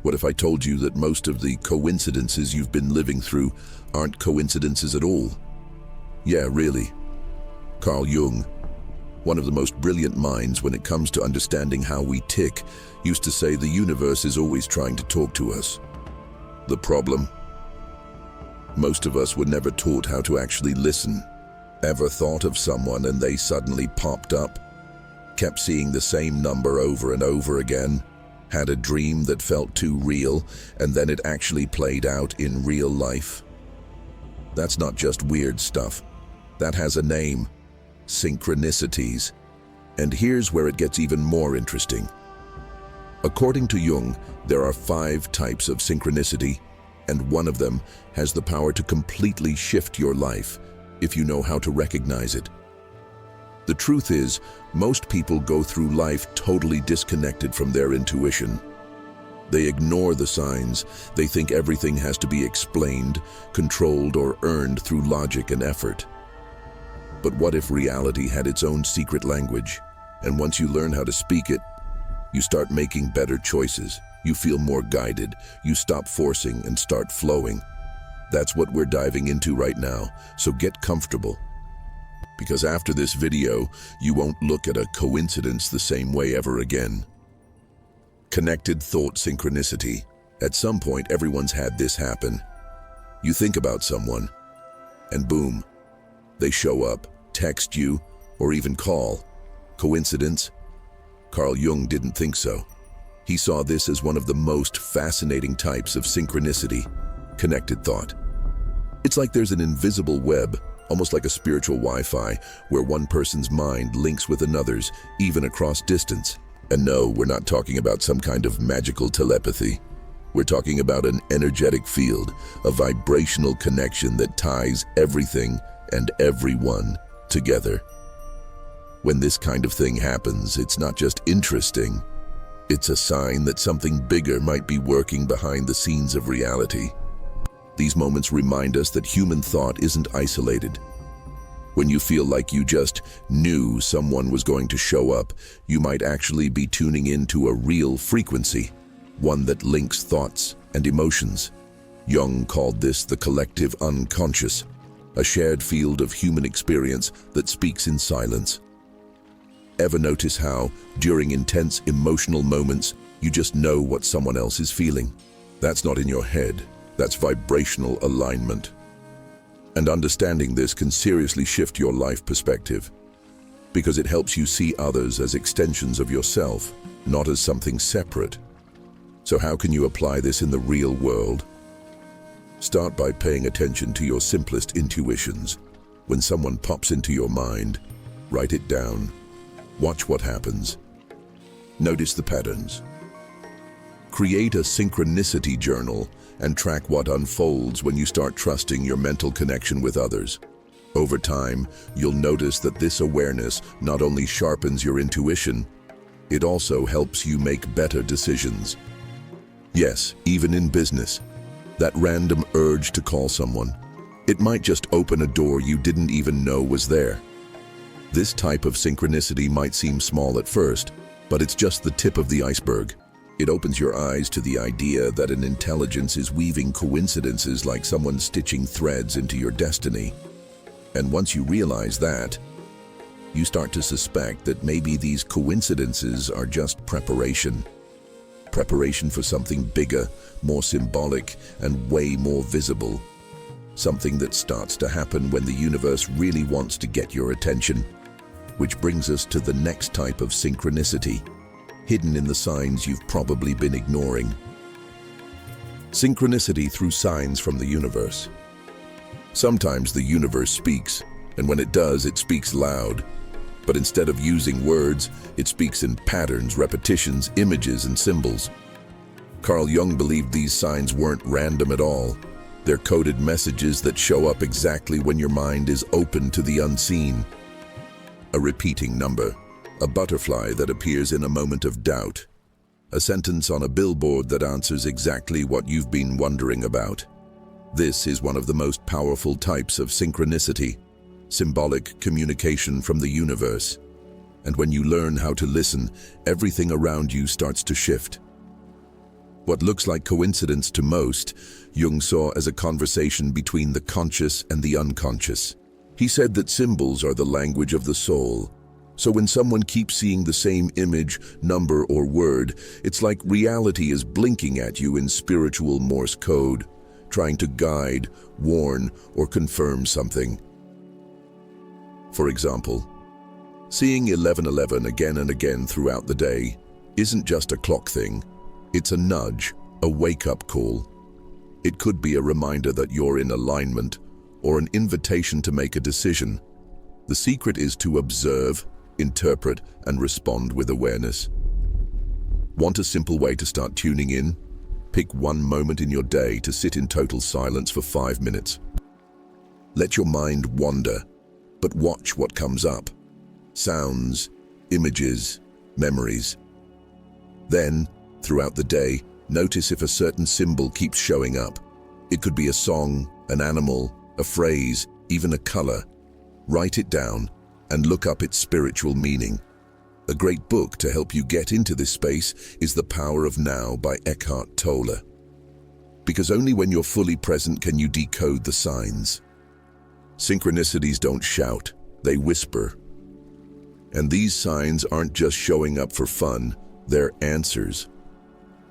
What if I told you that most of the coincidences you've been living through aren't coincidences at all? Yeah, really. Carl Jung, one of the most brilliant minds when it comes to understanding how we tick, used to say the universe is always trying to talk to us. The problem? Most of us were never taught how to actually listen. Ever thought of someone and they suddenly popped up? Kept seeing the same number over and over again? Had a dream that felt too real, and then it actually played out in real life? That's not just weird stuff. That has a name: synchronicities. And here's where it gets even more interesting. According to Jung, there are 5 types of synchronicity, and one of them has the power to completely shift your life if you know how to recognize it. The truth is, most people go through life totally disconnected from their intuition. They ignore the signs. They think everything has to be explained, controlled, or earned through logic and effort. But what if reality had its own secret language? And once you learn how to speak it, you start making better choices. You feel more guided. You stop forcing and start flowing. That's what we're diving into right now, so get comfortable. Because after this video, you won't look at a coincidence the same way ever again. Connected thought synchronicity. At some point, everyone's had this happen. You think about someone, and boom, they show up, text you, or even call. Coincidence? Carl Jung didn't think so. He saw this as one of the most fascinating types of synchronicity: connected thought. It's like there's an invisible web, almost like a spiritual Wi-Fi, where one person's mind links with another's, even across distance. And no, we're not talking about some kind of magical telepathy. We're talking about an energetic field, a vibrational connection that ties everything and everyone together. When this kind of thing happens, it's not just interesting. It's a sign that something bigger might be working behind the scenes of reality. These moments remind us that human thought isn't isolated. When you feel like you just knew someone was going to show up, you might actually be tuning into a real frequency, one that links thoughts and emotions. Jung called this the collective unconscious, a shared field of human experience that speaks in silence. Ever notice how, during intense emotional moments, you just know what someone else is feeling? That's not in your head. That's vibrational alignment. And understanding this can seriously shift your life perspective, because it helps you see others as extensions of yourself, not as something separate. So how can you apply this in the real world? Start by paying attention to your simplest intuitions. When someone pops into your mind, write it down. Watch what happens. Notice the patterns. Create a synchronicity journal and track what unfolds when you start trusting your mental connection with others. Over time, you'll notice that this awareness not only sharpens your intuition, it also helps you make better decisions. Yes, even in business, that random urge to call someone, it might just open a door you didn't even know was there. This type of synchronicity might seem small at first, but it's just the tip of the iceberg. It opens your eyes to the idea that an intelligence is weaving coincidences like someone stitching threads into your destiny. And once you realize that, you start to suspect that maybe these coincidences are just preparation. Preparation for something bigger, more symbolic, and way more visible. Something that starts to happen when the universe really wants to get your attention. Which brings us to the next type of synchronicity, hidden in the signs you've probably been ignoring. Synchronicity through signs from the universe. Sometimes the universe speaks, and when it does, it speaks loud. But instead of using words, it speaks in patterns, repetitions, images, and symbols. Carl Jung believed these signs weren't random at all. They're coded messages that show up exactly when your mind is open to the unseen. A repeating number. A butterfly that appears in a moment of doubt. A sentence on a billboard that answers exactly what you've been wondering about. This is one of the most powerful types of synchronicity, symbolic communication from the universe. And when you learn how to listen, everything around you starts to shift. What looks like coincidence to most, Jung saw as a conversation between the conscious and the unconscious. He said that symbols are the language of the soul. So when someone keeps seeing the same image, number, or word, it's like reality is blinking at you in spiritual Morse code, trying to guide, warn, or confirm something. For example, seeing 11:11 again and again throughout the day isn't just a clock thing. It's a nudge, a wake-up call. It could be a reminder that you're in alignment, or an invitation to make a decision. The secret is to observe, interpret, and respond with awareness. Want a simple way to start tuning in? Pick one moment in your day to sit in total silence for 5 minutes. Let your mind wander, but watch what comes up. Sounds, images, memories. Then, throughout the day, notice if a certain symbol keeps showing up. It could be a song, an animal, a phrase, even a color. Write it down and look up its spiritual meaning. A great book to help you get into this space is The Power of Now by Eckhart Tolle. Because only when you're fully present can you decode the signs. Synchronicities don't shout, they whisper. And these signs aren't just showing up for fun, they're answers.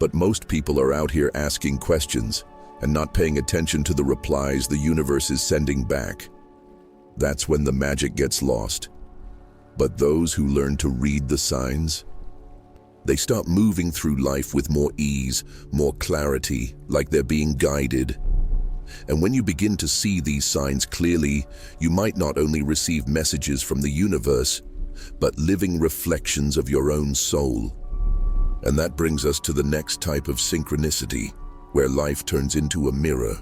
But most people are out here asking questions and not paying attention to the replies the universe is sending back. That's when the magic gets lost. But those who learn to read the signs, they start moving through life with more ease, more clarity, like they're being guided. And when you begin to see these signs clearly, you might not only receive messages from the universe, but living reflections of your own soul. And that brings us to the next type of synchronicity, where life turns into a mirror.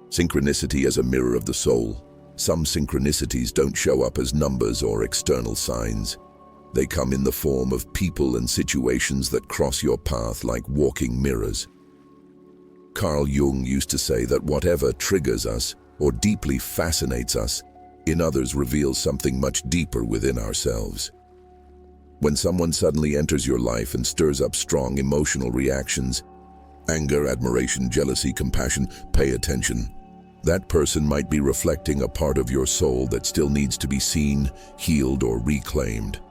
Synchronicity as a mirror of the soul. Some synchronicities don't show up as numbers or external signs. They come in the form of people and situations that cross your path like walking mirrors. Carl Jung used to say that whatever triggers us or deeply fascinates us in others reveals something much deeper within ourselves. When someone suddenly enters your life and stirs up strong emotional reactions, anger, admiration, jealousy, compassion, pay attention. That person might be reflecting a part of your soul that still needs to be seen, healed, or reclaimed.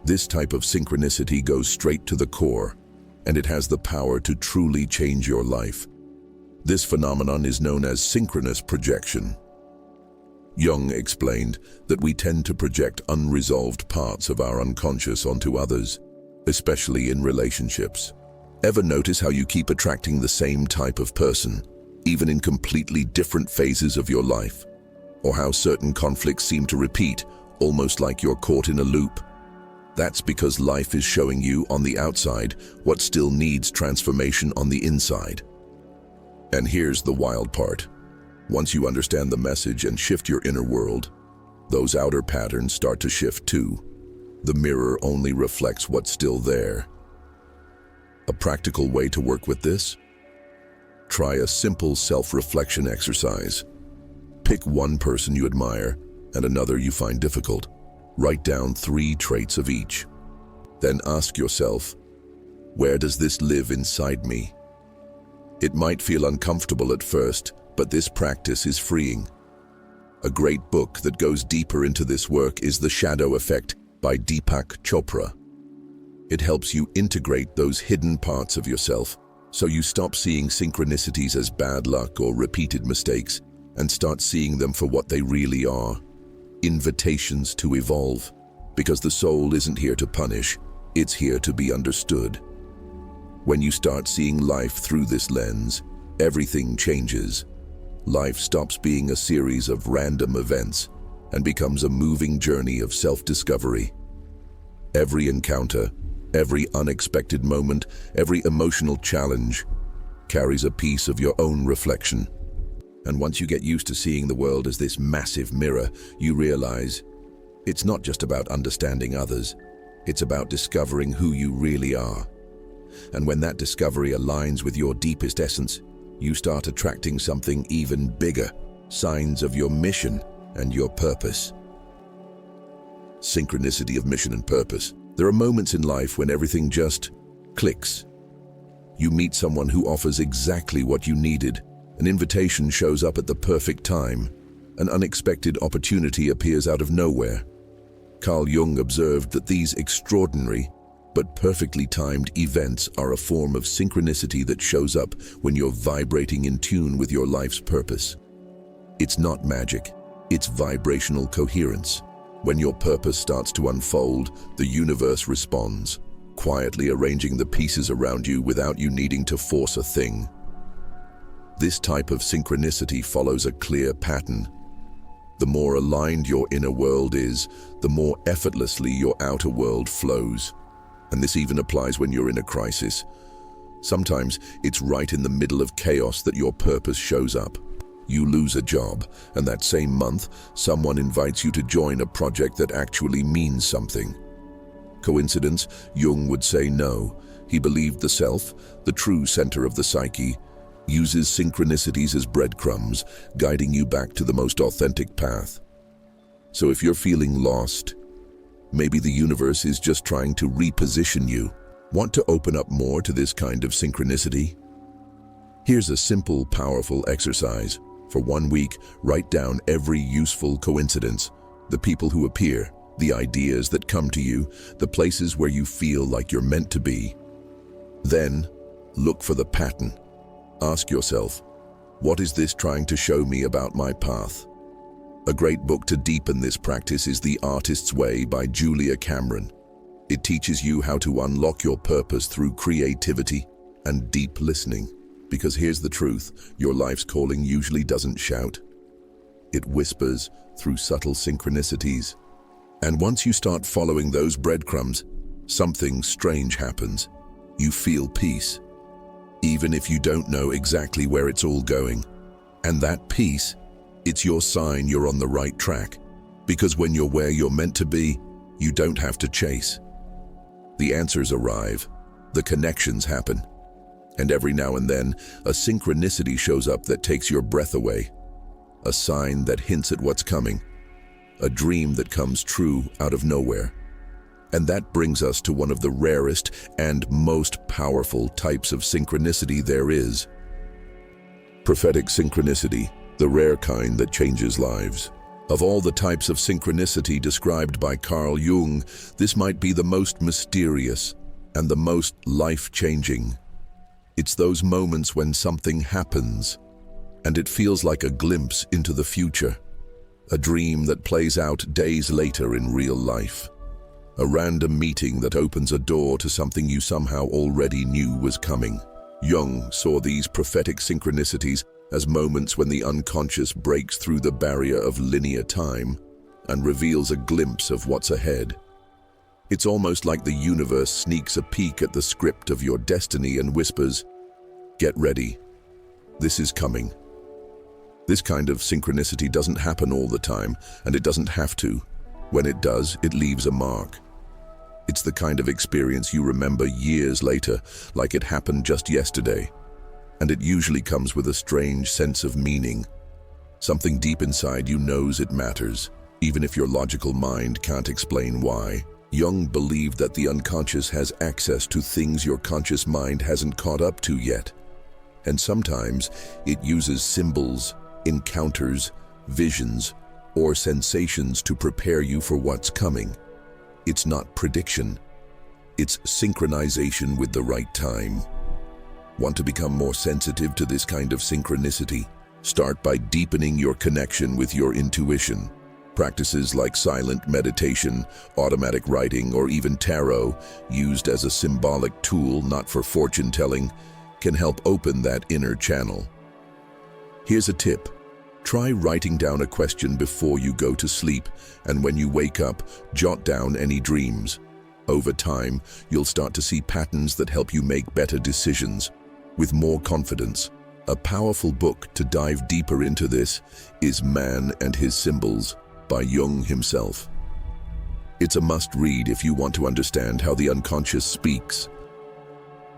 This type of synchronicity goes straight to the core, and it has the power to truly change your life. This phenomenon is known as synchronous projection. Jung explained that we tend to project unresolved parts of our unconscious onto others, especially in relationships. Ever notice how you keep attracting the same type of person, even in completely different phases of your life? Or how certain conflicts seem to repeat, almost like you're caught in a loop? That's because life is showing you on the outside what still needs transformation on the inside. And here's the wild part. Once you understand the message and shift your inner world, those outer patterns start to shift too. The mirror only reflects what's still there. A practical way to work with this? Try a simple self-reflection exercise. Pick one person you admire and another you find difficult. Write down 3 traits of each. Then ask yourself, where does this live inside me? It might feel uncomfortable at first, but this practice is freeing. A great book that goes deeper into this work is The Shadow Effect by Deepak Chopra. It helps you integrate those hidden parts of yourself, so you stop seeing synchronicities as bad luck or repeated mistakes and start seeing them for what they really are. Invitations to evolve. Because the soul isn't here to punish, it's here to be understood. When you start seeing life through this lens, everything changes. Life stops being a series of random events and becomes a moving journey of self-discovery. Every encounter, every unexpected moment, every emotional challenge carries a piece of your own reflection. And once you get used to seeing the world as this massive mirror, you realize it's not just about understanding others, it's about discovering who you really are. And when that discovery aligns with your deepest essence, you start attracting something even bigger, signs of your mission and your purpose. Synchronicity of mission and purpose. There are moments in life when everything just clicks. You meet someone who offers exactly what you needed. An invitation shows up at the perfect time. An unexpected opportunity appears out of nowhere. Carl Jung observed that these extraordinary but perfectly timed events are a form of synchronicity that shows up when you're vibrating in tune with your life's purpose. It's not magic, it's vibrational coherence. When your purpose starts to unfold, the universe responds, quietly arranging the pieces around you without you needing to force a thing. This type of synchronicity follows a clear pattern. The more aligned your inner world is, the more effortlessly your outer world flows. And this even applies when you're in a crisis. Sometimes it's right in the middle of chaos that your purpose shows up. You lose a job, and that same month, someone invites you to join a project that actually means something. Coincidence? Jung would say no. He believed the self, the true center of the psyche, uses synchronicities as breadcrumbs, guiding you back to the most authentic path. So if you're feeling lost, maybe the universe is just trying to reposition you. Want to open up more to this kind of synchronicity? Here's a simple, powerful exercise. For 1 week, write down every useful coincidence, the people who appear, the ideas that come to you, the places where you feel like you're meant to be. Then, look for the pattern. Ask yourself, what is this trying to show me about my path? A great book to deepen this practice is The Artist's Way by Julia Cameron. It teaches you how to unlock your purpose through creativity and deep listening. Because here's the truth, your life's calling usually doesn't shout. It whispers through subtle synchronicities. And once you start following those breadcrumbs, something strange happens. You feel peace, even if you don't know exactly where it's all going. And that peace, it's your sign you're on the right track. Because when you're where you're meant to be, you don't have to chase. The answers arrive, the connections happen. And every now and then, a synchronicity shows up that takes your breath away. A sign that hints at what's coming. A dream that comes true out of nowhere. And that brings us to one of the rarest and most powerful types of synchronicity there is. Prophetic synchronicity, the rare kind that changes lives. Of all the types of synchronicity described by Carl Jung, this might be the most mysterious and the most life-changing. It's those moments when something happens, and it feels like a glimpse into the future. A dream that plays out days later in real life. A random meeting that opens a door to something you somehow already knew was coming. Jung saw these prophetic synchronicities as moments when the unconscious breaks through the barrier of linear time and reveals a glimpse of what's ahead. It's almost like the universe sneaks a peek at the script of your destiny and whispers, "Get ready. This is coming." This kind of synchronicity doesn't happen all the time, and it doesn't have to. When it does, it leaves a mark. It's the kind of experience you remember years later, like it happened just yesterday. And it usually comes with a strange sense of meaning. Something deep inside you knows it matters, even if your logical mind can't explain why. Jung believed that the unconscious has access to things your conscious mind hasn't caught up to yet. And sometimes it uses symbols, encounters, visions, or sensations to prepare you for what's coming. It's not prediction. It's synchronization with the right time. Want to become more sensitive to this kind of synchronicity? Start by deepening your connection with your intuition. Practices like silent meditation, automatic writing, or even tarot, used as a symbolic tool, not for fortune-telling, can help open that inner channel. Here's a tip. Try writing down a question before you go to sleep, and when you wake up, jot down any dreams. Over time, you'll start to see patterns that help you make better decisions with more confidence. A powerful book to dive deeper into this is Man and His Symbols by Jung himself. It's a must-read if you want to understand how the unconscious speaks.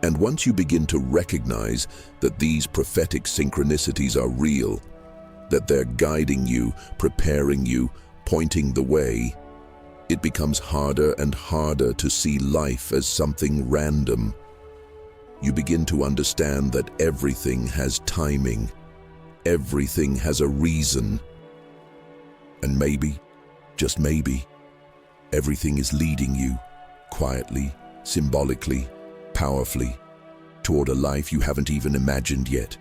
And once you begin to recognize that these prophetic synchronicities are real, that they're guiding you, preparing you, pointing the way, it becomes harder and harder to see life as something random. you begin to understand that everything has timing. Everything has a reason. And maybe, just maybe, everything is leading you, quietly, symbolically, powerfully, toward a life you haven't even imagined yet.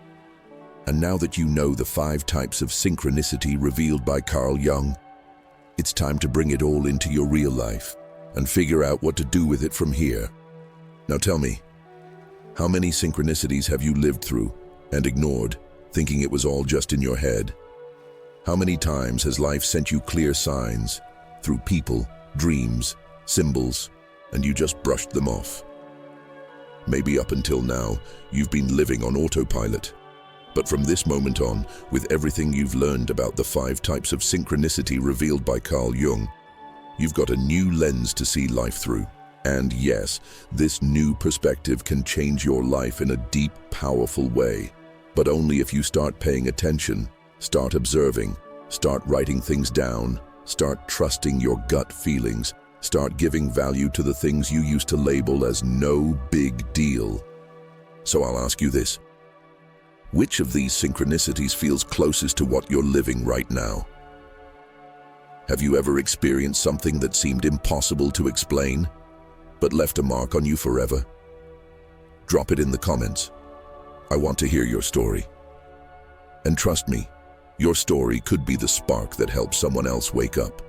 And now that you know the 5 types of synchronicity revealed by Carl Jung, it's time to bring it all into your real life and figure out what to do with it from here. Now tell me, how many synchronicities have you lived through and ignored, thinking it was all just in your head? How many times has life sent you clear signs through people, dreams, symbols, and you just brushed them off? Maybe up until now, you've been living on autopilot. But from this moment on, with everything you've learned about the 5 types of synchronicity revealed by Carl Jung, you've got a new lens to see life through. And yes, this new perspective can change your life in a deep, powerful way. But only if you start paying attention, start observing, start writing things down, start trusting your gut feelings, start giving value to the things you used to label as no big deal. So I'll ask you this. Which of these synchronicities feels closest to what you're living right now? Have you ever experienced something that seemed impossible to explain, but left a mark on you forever? Drop it in the comments. I want to hear your story. And trust me, your story could be the spark that helps someone else wake up.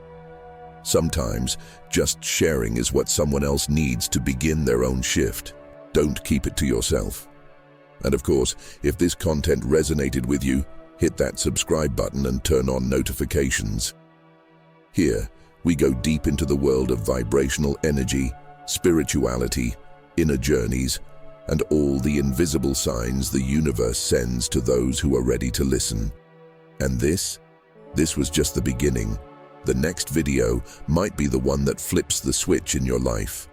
Sometimes, just sharing is what someone else needs to begin their own shift. Don't keep it to yourself. And of course, if this content resonated with you, hit that subscribe button and turn on notifications. Here, we go deep into the world of vibrational energy, spirituality, inner journeys, and all the invisible signs the universe sends to those who are ready to listen. And this was just the beginning. The next video might be the one that flips the switch in your life.